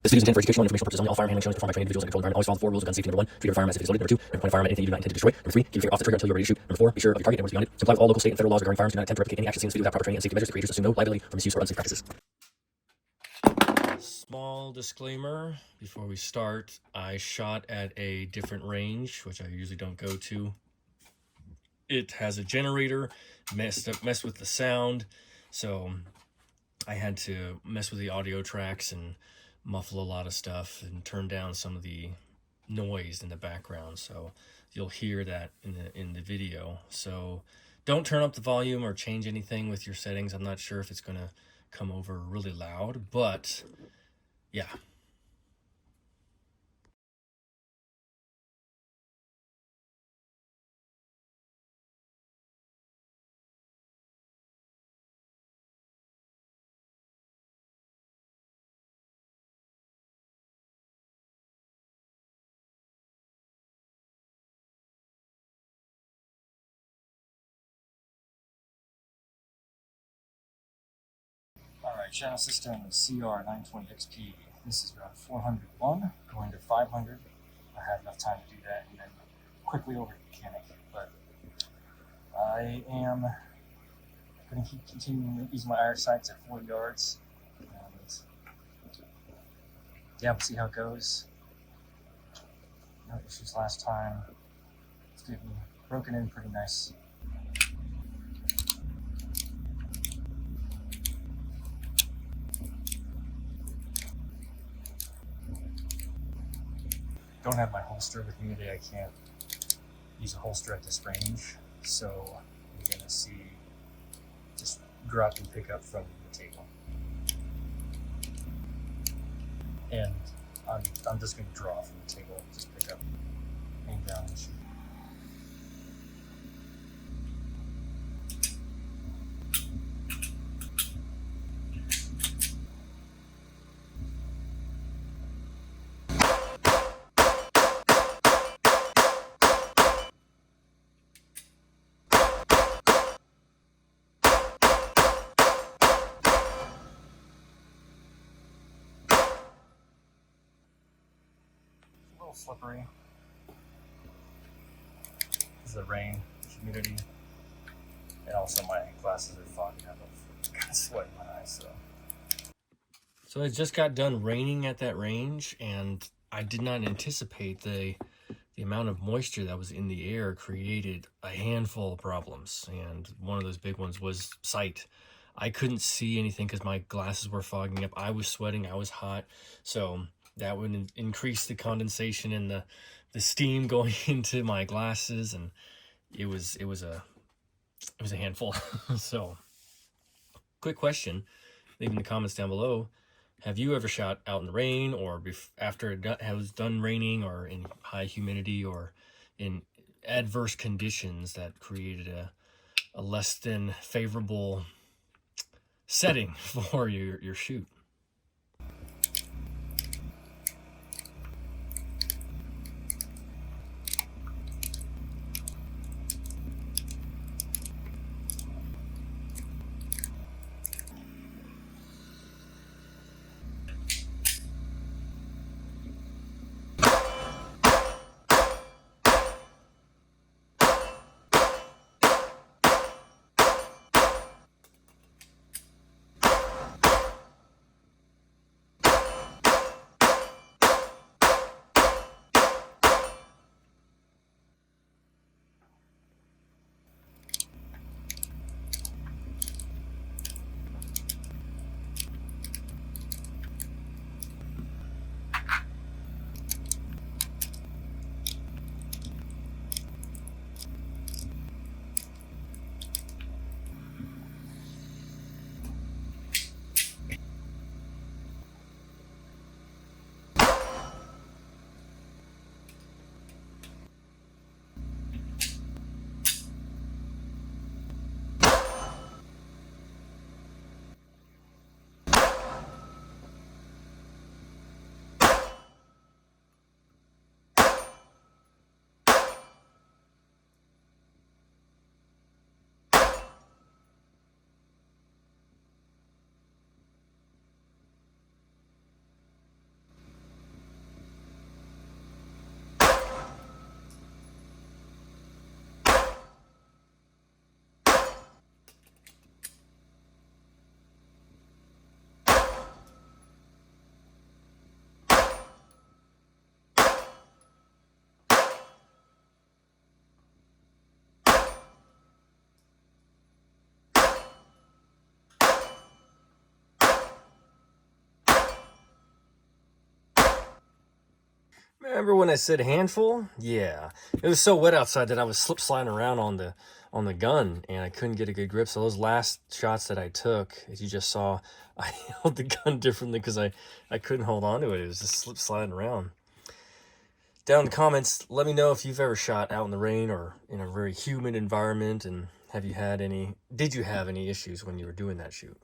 This video is intended for educational and informational purposes only. All firearm handling shown is performed by trained individuals in a controlled environment. Always follow the 4 rules of gun safety. Number 1, treat your firearm as if it's loaded. Number 2, never point a firearm at anything you do not intend to destroy. Number 3, keep your finger off the trigger until you're ready to shoot. Number 4, be sure of your target and where it's beyond it. Comply with all local, state, and federal laws regarding firearms. Do not attempt to replicate any action seen in this video without proper training and safety measures. The creators assume no liability for misuse or unsafe practices. Small disclaimer before we start. I shot at a different range, which I usually don't go to. It has a generator, messed with the sound, so I had to mess with the audio tracks and muffle a lot of stuff and turn down some of the noise in the background, so you'll hear that in the video. So don't turn up the volume or change anything with your settings. I'm not sure if it's gonna come over really loud, but yeah. Alright, Shadow Systems CR920XP. This is round 401, going to 500. I have enough time to do that and then quickly over to mechanic. But I am going to keep continuing to use my IR sights at 40 yards. And yeah, we'll see how it goes. No issues last time. It's getting broken in pretty nice. Don't have my holster with me today. I can't use a holster at this range, so we're gonna see just drop and pick up from the table, and I'm just gonna draw from the table, just pick up, aim down and shoot. Slippery because of the rain, humidity, and also my glasses are fogging up. I'm kind of sweating my eyes. So it just got done raining at that range, and I did not anticipate the amount of moisture that was in the air created a handful of problems, and one of those big ones was sight. I couldn't see anything because my glasses were fogging up. I was sweating, I was hot, so that would increase the condensation and the steam going into my glasses, and it was a handful. So, quick question, leave in the comments down below. Have you ever shot out in the rain, or after it was done raining, or in high humidity, or in adverse conditions that created a less than favorable setting for your shoot? Remember when I said handful? Yeah. It was so wet outside that I was slip sliding around on the gun and I couldn't get a good grip. So those last shots that I took, as you just saw, I held the gun differently because I couldn't hold on to it. It was just slip sliding around. Down in the comments, let me know if you've ever shot out in the rain or in a very humid environment, and did you have any issues when you were doing that shoot?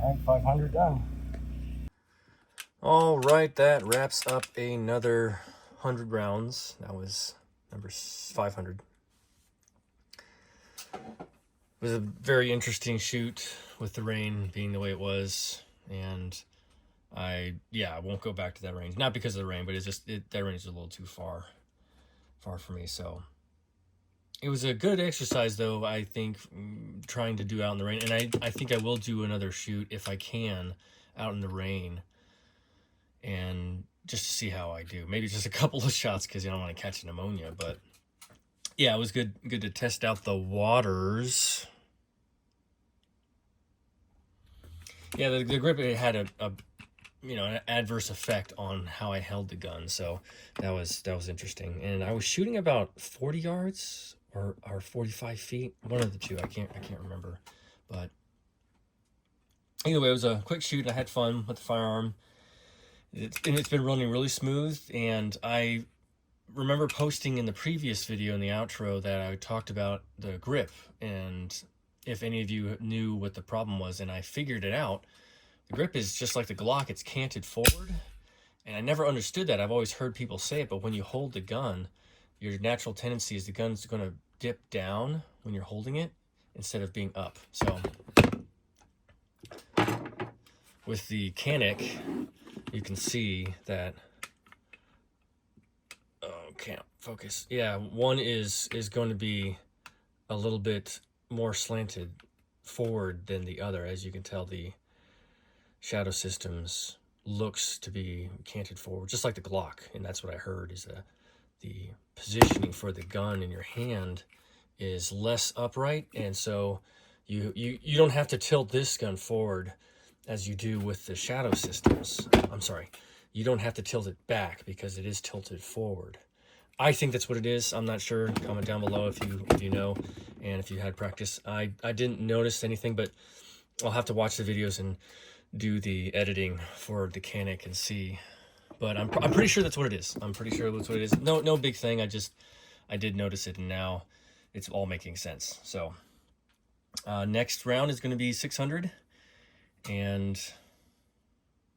All right, 500 done. All right, that wraps up another 100 rounds. That was number 500. It was a very interesting shoot with the rain being the way it was, and I won't go back to that range. Not because of the rain, but that range is a little too far for me. So it was a good exercise, though, I think, trying to do out in the rain. And I think I will do another shoot if I can out in the rain, and just to see how I do. Maybe just a couple of shots because you don't want to catch pneumonia. But yeah, it was good to test out the waters. Yeah, the grip, it had an adverse effect on how I held the gun, so that was interesting. And I was shooting about 40 yards or 45 feet, one of the two. I can't remember, but anyway, it was a quick shoot. I had fun with the firearm. It's been running really smooth, and I remember posting in the previous video in the outro that I talked about the grip, and if any of you knew what the problem was, and I figured it out. The grip is just like the Glock, it's canted forward, and I never understood that. I've always heard people say it, but when you hold the gun, your natural tendency is the gun's going to dip down when you're holding it instead of being up. So with the Canik, you can see that, oh, can't focus. Yeah, one is going to be a little bit more slanted forward than the other. As you can tell, the Shadow Systems looks to be canted forward, just like the Glock. And that's what I heard, is the positioning for the gun in your hand is less upright, and so you don't have to tilt this gun forward as you do with the Shadow Systems. I'm sorry, you don't have to tilt it back because it is tilted forward. I think that's what it is. I'm not sure. Comment down below if you know, and if you had practice. I didn't notice anything, but I'll have to watch the videos and do the editing for the Canic and see. But I'm pretty sure that's what it is. I'm pretty sure that's what it is. No big thing. I did notice it, and now it's all making sense. So next round is going to be 600, and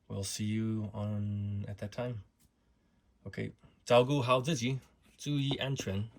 we'll see you at that time. Okay, 照顾好自己，注意安全。